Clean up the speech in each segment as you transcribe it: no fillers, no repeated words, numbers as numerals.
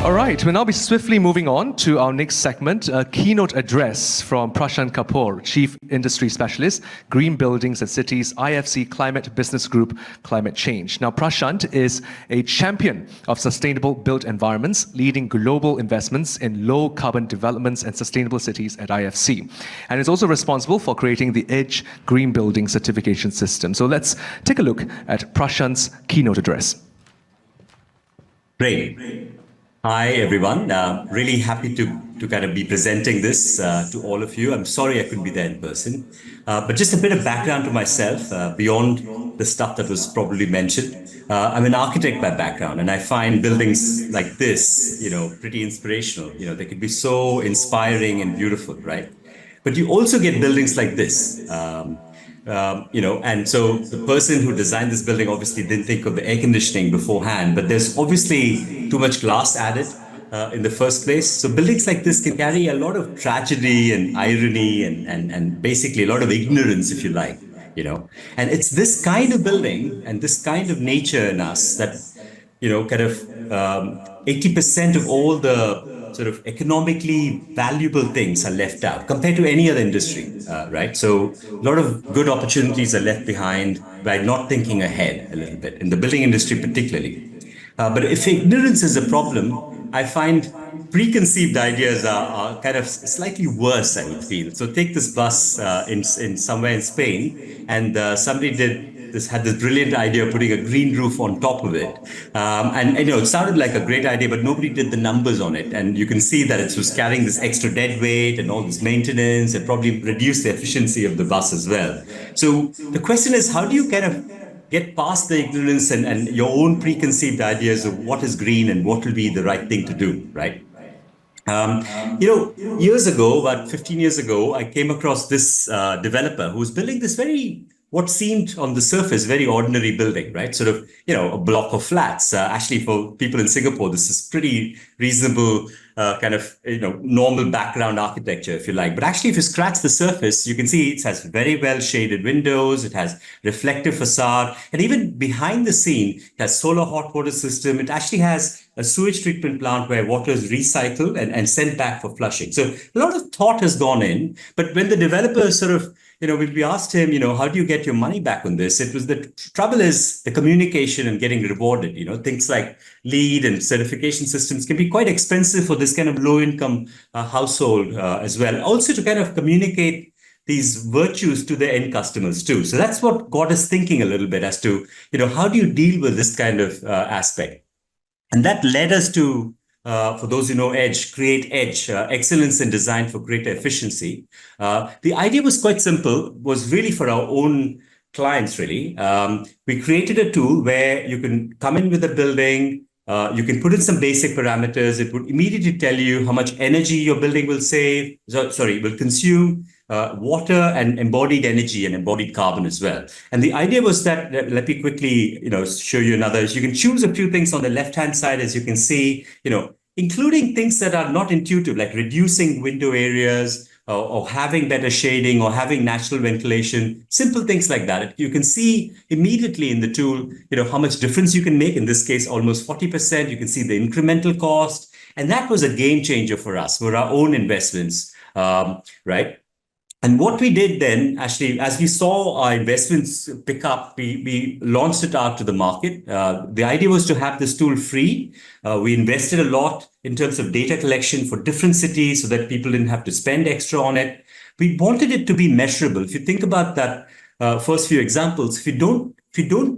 All right, we'll now be swiftly moving on to our next segment, a keynote address from Prashant Kapoor, Chief Industry Specialist, Green Buildings and Cities, IFC Climate Business Group, Climate Change. Now, Prashant is a champion of sustainable built environments, leading global investments in low carbon developments and sustainable cities at IFC, and is also responsible for creating the EDGE Green Building Certification System. So let's take a look at Prashant's keynote address. Great. Hi, everyone. Really happy to kind of be presenting this to all of you. I'm sorry I couldn't be there in person, but just a bit of background to myself beyond the stuff that was probably mentioned. I'm an architect by background, and I find buildings like this, pretty inspirational. They can be so inspiring and beautiful, right? But you also get buildings like this. And so the person who designed this building obviously didn't think of the air conditioning beforehand, but there's obviously too much glass added in the first place. So buildings like this can carry a lot of tragedy and irony and basically a lot of ignorance, if you like, And it's this kind of building and this kind of nature in us that, 80% of all the sort of economically valuable things are left out compared to any other industry, right? So a lot of good opportunities are left behind by not thinking ahead a little bit, in the building industry particularly. But if ignorance is a problem, I find preconceived ideas are kind of slightly worse, I would feel. So take this bus in somewhere in Spain, and somebody had this brilliant idea of putting a green roof on top of it. It sounded like a great idea, but nobody did the numbers on it. And you can see that it was carrying this extra dead weight and all this maintenance, and probably reduced the efficiency of the bus as well. So the question is, how do you kind of get past the ignorance and your own preconceived ideas of what is green and what will be the right thing to do, right? Years ago, about 15 years ago, I came across this developer who was building this what seemed on the surface very ordinary building, right? Sort of, a block of flats. Actually, for people in Singapore, this is pretty reasonable normal background architecture, if you like. But actually, if you scratch the surface, you can see it has very well shaded windows. It has reflective facade. And even behind the scene, it has solar hot water system. It actually has a sewage treatment plant where water is recycled and sent back for flushing. So a lot of thought has gone in. But when the developer sort of, when we asked him, how do you get your money back on this? It was the trouble is the communication and getting rewarded. Things like LEED and certification systems can be quite expensive for this kind of low income household as well. Also to kind of communicate these virtues to the end customers too. So that's what got us thinking a little bit as to, how do you deal with this kind of aspect? And that led us to, for those who know EDGE, create EDGE, Excellence in Design for Greater Efficiency. The idea was quite simple, was really for our own clients, really. We created a tool where you can come in with a building, you can put in some basic parameters. It would immediately tell you how much energy your building will will consume, water and embodied energy and embodied carbon as well. And the idea was that, let me quickly, show you another. You can choose a few things on the left-hand side, as you can see, including things that are not intuitive, like reducing window areas, or having better shading, or having natural ventilation, simple things like that. You can see immediately in the tool, how much difference you can make. In this case, almost 40%. You can see the incremental cost. And that was a game changer for us, for our own investments, right? And what we did then, actually, as we saw our investments pick up, we launched it out to the market. The idea was to have this tool free. We invested a lot in terms of data collection for different cities so that people didn't have to spend extra on it. We wanted it to be measurable. If you think about that first few examples, if you don't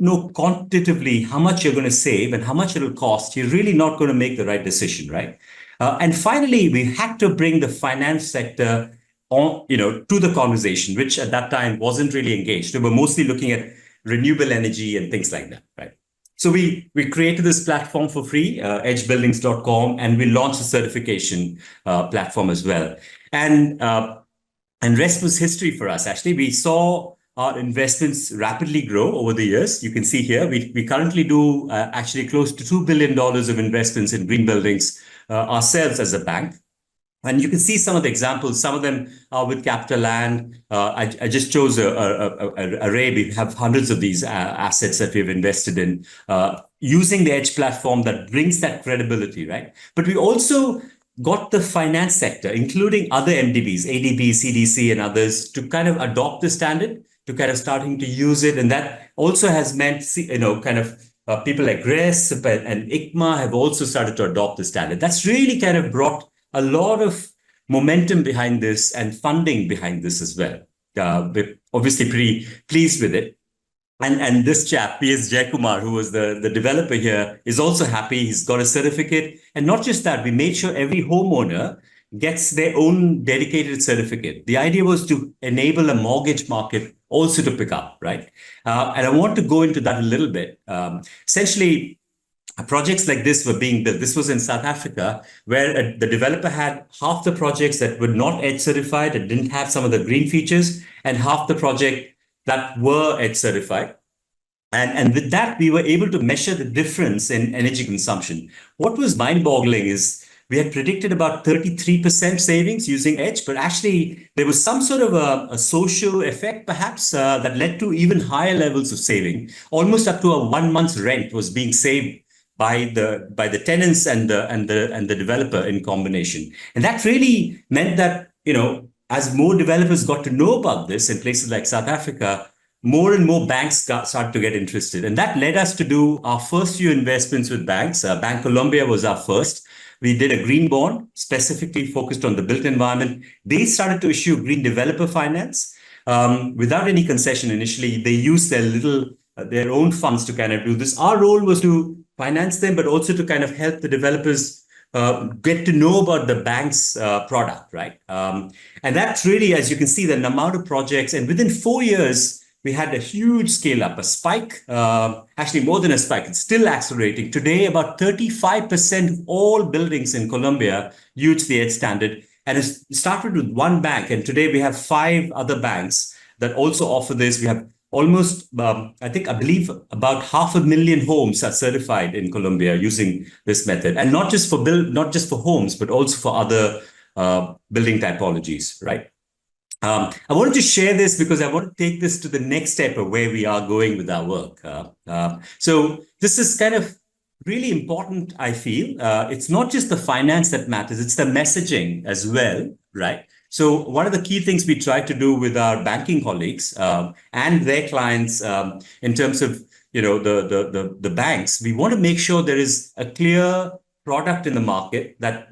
know quantitatively how much you're going to save and how much it'll cost, you're really not going to make the right decision, right? And finally, we had to bring the finance sector to the conversation, which at that time wasn't really engaged. We were mostly looking at renewable energy and things like that, right? So we created this platform for free, edgebuildings.com, and we launched a certification platform as well. And rest was history for us. Actually, we saw our investments rapidly grow over the years. You can see here, we currently do actually close to $2 billion of investments in green buildings ourselves as a bank. And you can see some of the examples. Some of them are with CapitaLand. I just chose a array. We have hundreds of these assets that we've invested in. using the Edge platform that brings that credibility, right? But we also got the finance sector, including other MDBs, ADB, CDC, and others, to kind of adopt the standard, to kind of starting to use it. And that also has meant, kind of people like GRES and ICMA have also started to adopt the standard. That's really kind of brought a lot of momentum behind this and funding behind this as well. We're obviously pretty pleased with it. And this chap, P.S. Jayakumar, who was the developer here, is also happy. He's got a certificate. And not just that, we made sure every homeowner gets their own dedicated certificate. The idea was to enable a mortgage market also to pick up, right? And I want to go into that a little bit. Essentially, projects like this were being built. This was in South Africa, where the developer had half the projects that were not EDGE certified and didn't have some of the green features, and half the project that were EDGE certified. And with that, we were able to measure the difference in energy consumption. What was mind-boggling is we had predicted about 33% savings using EDGE, but actually there was some sort of a social effect, perhaps, that led to even higher levels of saving. Almost up to a 1 month's rent was being saved by the tenants and the developer in combination. And that really meant that, as more developers got to know about this in places like South Africa, more and more banks started to get interested. And that led us to do our first few investments with banks. Bank Colombia was our first. We did a green bond specifically focused on the built environment. They started to issue green developer finance without any concession initially. They used their own funds to kind of do this. Our role was to finance them, but also to kind of help the developers get to know about the bank's product, right? And that's really, as you can see, the amount of projects. And within 4 years, we had a huge scale up, a spike, actually more than a spike. It's still accelerating. Today, about 35% of all buildings in Colombia use the EDGE standard. And it started with one bank. And today we have 5 other banks that also offer this. We have almost, I believe about 500,000 homes are certified in Colombia using this method. And not just for homes, but also for other building typologies, right? I wanted to share this because I want to take this to the next step of where we are going with our work. So this is kind of really important, I feel. It's not just the finance that matters, it's the messaging as well, right? So one of the key things we try to do with our banking colleagues and their clients in terms of the banks, we want to make sure there is a clear product in the market that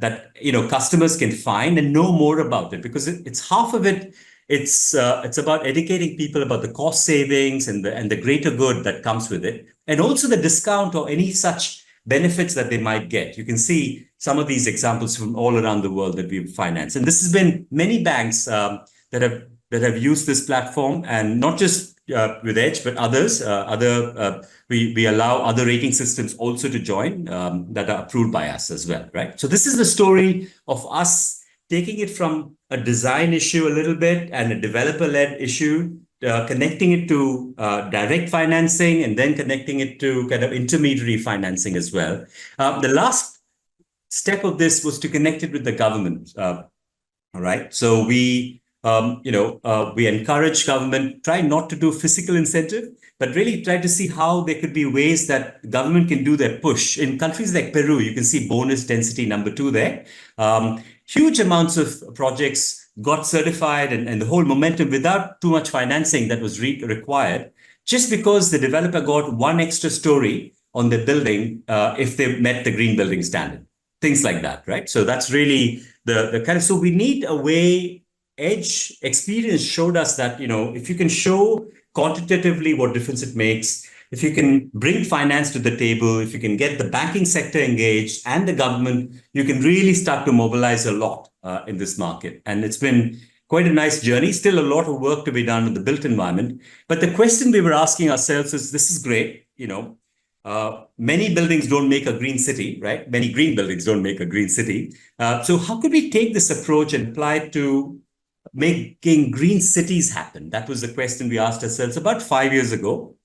customers can find and know more about it, because it's half of it. It's about educating people about the cost savings and the greater good that comes with it, and also the discount or any such benefits that they might get. You can see some of these examples from all around the world that we've financed, and this has been many banks that have used this platform, and not just with EDGE, but others. We allow other rating systems also to join that are approved by us as well, right? So this is the story of us taking it from a design issue a little bit and a developer-led issue, connecting it to direct financing, and then connecting it to kind of intermediary financing as well. The last step of this was to connect it with the government. All right, so we encourage government, try not to do fiscal incentive, but really try to see how there could be ways that government can do their push. In countries like Peru, you can see bonus density number 2 there. Huge amounts of projects got certified and the whole momentum without too much financing that was required, just because the developer got 1 extra story on the building if they met the green building standard. Things like that, right? So that's really the kind of, so we need a way. EDGE experience showed us that, if you can show quantitatively what difference it makes, if you can bring finance to the table, if you can get the banking sector engaged and the government, you can really start to mobilize a lot in this market. And it's been quite a nice journey. Still a lot of work to be done with the built environment. But the question we were asking ourselves is, this is great, many buildings don't make a green city, right? Many green buildings don't make a green city. So how could we take this approach and apply it to making green cities happen? That was the question we asked ourselves about 5 years ago.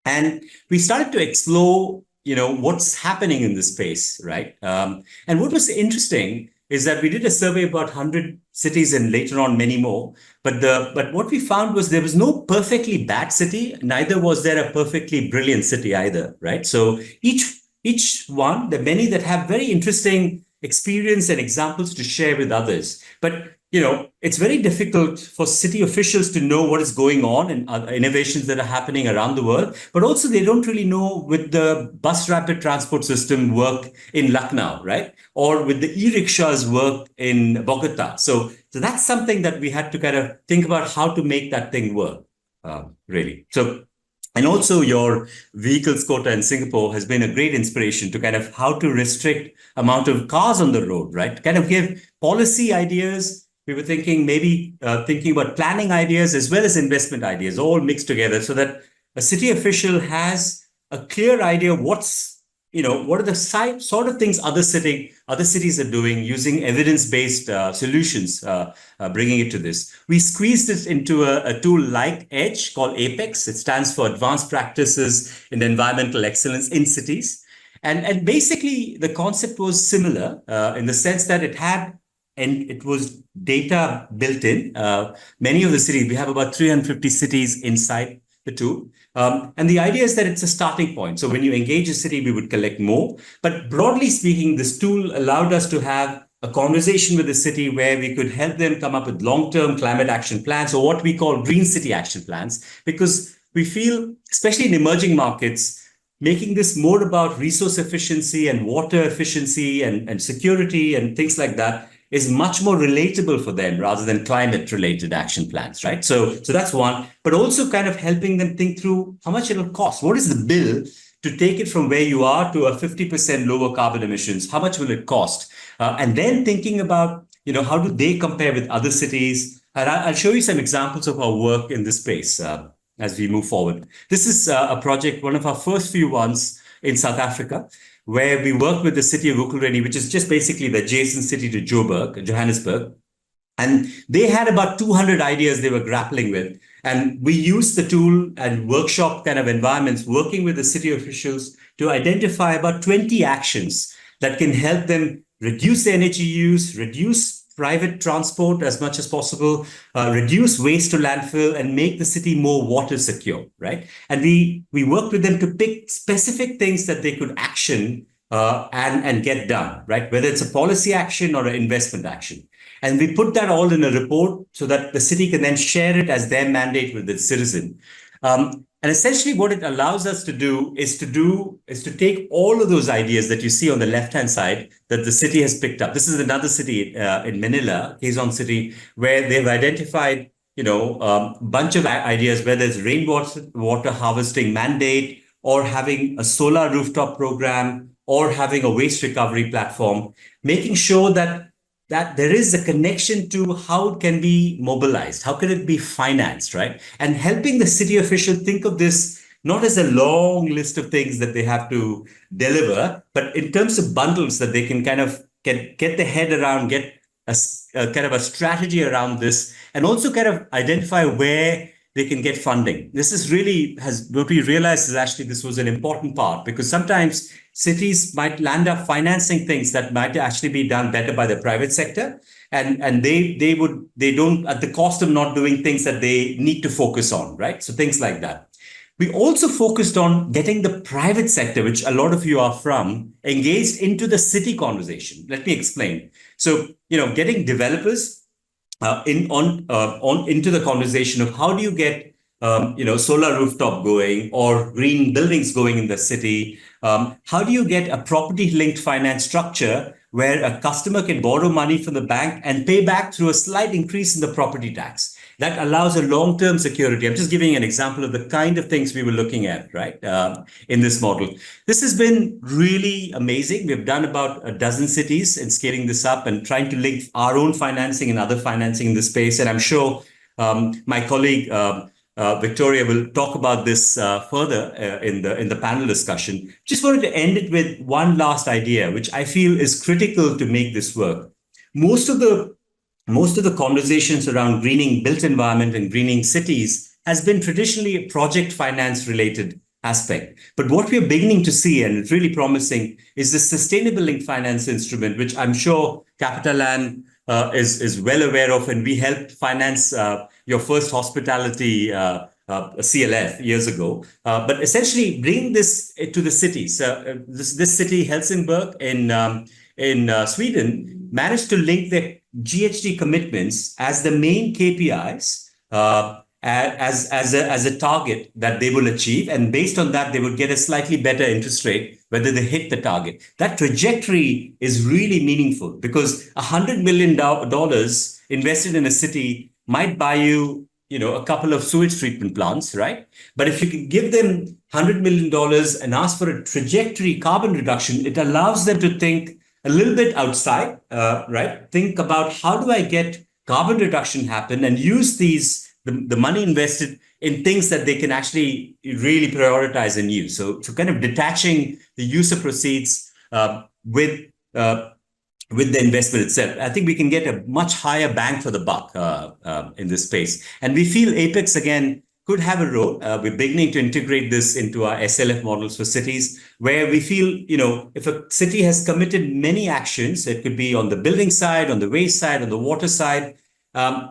And we started to explore, what's happening in this space, right? And what was interesting is that we did a survey about 100 cities and later on many more. But what we found was there was no perfectly bad city, neither was there a perfectly brilliant city either, right? So each one, there are many that have very interesting experience and examples to share with others. But it's very difficult for city officials to know what is going on and other innovations that are happening around the world. But also, they don't really know with the bus rapid transport system work in Lucknow, right? Or with the e-rickshaws work in Bogota. So that's something that we had to kind of think about how to make that thing work, really. So and also your vehicles quota in Singapore has been a great inspiration to kind of how to restrict amount of cars on the road, right? Kind of give policy ideas. We were thinking maybe thinking about planning ideas as well as investment ideas all mixed together so that a city official has a clear idea of what are the sort of things other cities are doing using evidence-based solutions, bringing it to this. We squeezed it into a tool like Edge called Apex. It stands for Advanced Practices in Environmental Excellence in Cities. And basically, the concept was similar in the sense that it was data built in. Many of the cities, we have about 350 cities inside the tool. And the idea is that it's a starting point. So when you engage a city, we would collect more. But broadly speaking, this tool allowed us to have a conversation with the city where we could help them come up with long-term climate action plans, or what we call green city action plans, because we feel, especially in emerging markets, making this more about resource efficiency and water efficiency and security and things like that is much more relatable for them rather than climate-related action plans, right? So that's one, but also kind of helping them think through how much it'll cost. What is the bill to take it from where you are to a 50% lower carbon emissions? How much will it cost? And then thinking about, how do they compare with other cities? And I'll show you some examples of our work in this space as we move forward. This is a project, one of our first few ones in South Africa, where we work with the city of Ekurhuleni, which is just basically the adjacent city to Johannesburg. And they had about 200 ideas they were grappling with. And we used the tool and workshop kind of environments, working with the city officials to identify about 20 actions that can help them reduce the energy use, reduce private transport as much as possible, reduce waste to landfill, and make the city more water secure, right? And we worked with them to pick specific things that they could action and get done, right? Whether it's a policy action or an investment action. And we put that all in a report so that the city can then share it as their mandate with its citizen. And essentially what it allows us to do is to take all of those ideas that you see on the left-hand side that the city has picked up. This is another city in Manila, Quezon City, where they've identified, a bunch of ideas, whether it's rainwater harvesting mandate or having a solar rooftop program or having a waste recovery platform, making sure that there is a connection to how it can be mobilized, how can it be financed, right? And helping the city official think of this not as a long list of things that they have to deliver, but in terms of bundles that they can kind of get their head around, get a kind of a strategy around this, and also kind of identify where they can get funding. This is really what we realized is actually this was an important part, because sometimes cities might land up financing things that might actually be done better by the private sector. And they don't at the cost of not doing things that they need to focus on, right? So things like that. We also focused on getting the private sector, which a lot of you are from, engaged into the city conversation. Let me explain. So, getting developers into the conversation of how do you get solar rooftop going or green buildings going in the city. How do you get a property linked finance structure where a customer can borrow money from the bank and pay back through a slight increase in the property tax? That allows a long-term security. I'm just giving an example of the kind of things we were looking at, right, in this model. This has been really amazing. We've done about a dozen cities in scaling this up and trying to link our own financing and other financing in the space. And I'm sure my colleague, Victoria, will talk about this further in the panel discussion. Just wanted to end it with one last idea, which I feel is critical to make this work. Most of the conversations around greening built environment and greening cities has been traditionally a project finance related aspect. But what we're beginning to see, and it's really promising, is the sustainable linked finance instrument, which I'm sure CapitaLand is well aware of, and we helped finance your first hospitality CLF years ago. But essentially, bring this to the cities. This city, Helsingborg in Sweden, managed to link their GHG commitments as the main KPIs. As a target that they will achieve, and based on that, they would get a slightly better interest rate whether they hit the target. That trajectory is really meaningful because $100 million invested in a city might buy you, a couple of sewage treatment plants, right? But if you can give them $100 million and ask for a trajectory carbon reduction, it allows them to think a little bit outside, right? Think about how do I get carbon reduction happen and use the money invested in things that they can actually really prioritize and use. So kind of detaching the use of proceeds with the investment itself, I think we can get a much higher bang for the buck in this space. And we feel Apex, again, could have a role. We're beginning to integrate this into our SLF models for cities, where we feel, if a city has committed many actions, it could be on the building side, on the waste side, on the water side,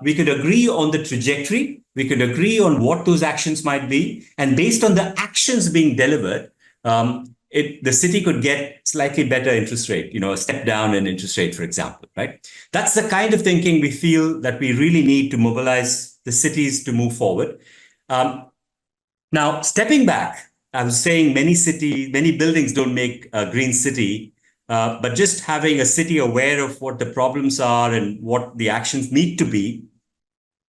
we could agree on the trajectory. We could agree on what those actions might be. And based on the actions being delivered, the city could get slightly better interest rate, a step down in interest rate, for example, right? That's the kind of thinking we feel that we really need to mobilize the cities to move forward. Now, stepping back, I was saying many buildings don't make a green city. But just having a city aware of what the problems are and what the actions need to be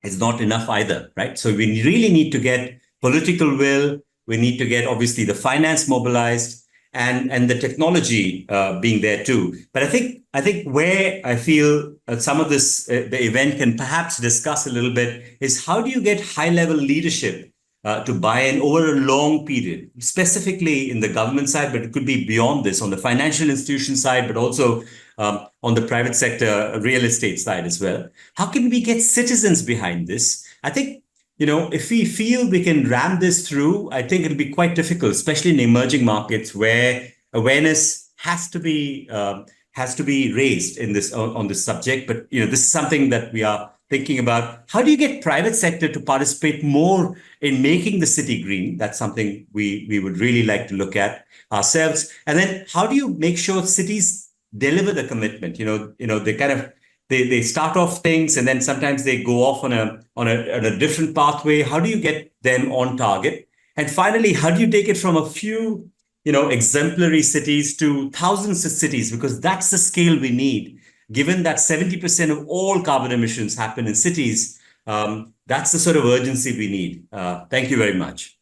is not enough either, right? So we really need to get political will. We need to get, obviously, the finance mobilized and the technology being there too. But I think where I feel some of this, the event can perhaps discuss a little bit is how do you get high-level leadership to buy in over a long period, specifically in the government side, but it could be beyond this on the financial institution side, but also on the private sector, real estate side as well. How can we get citizens behind this? I think, if we feel we can ram this through, I think it'll be quite difficult, especially in emerging markets where awareness has to be raised in this on this subject. But this is something that we are thinking about. How do you get private sector to participate more in making the city green? That's something we would really like to look at ourselves. And then how do you make sure cities deliver the commitment? They kind of they start off things and then sometimes they go off on a different pathway. How do you get them on target? And finally, how do you take it from a few exemplary cities to thousands of cities? Because that's the scale we need. Given that 70% of all carbon emissions happen in cities, that's the sort of urgency we need. Thank you very much.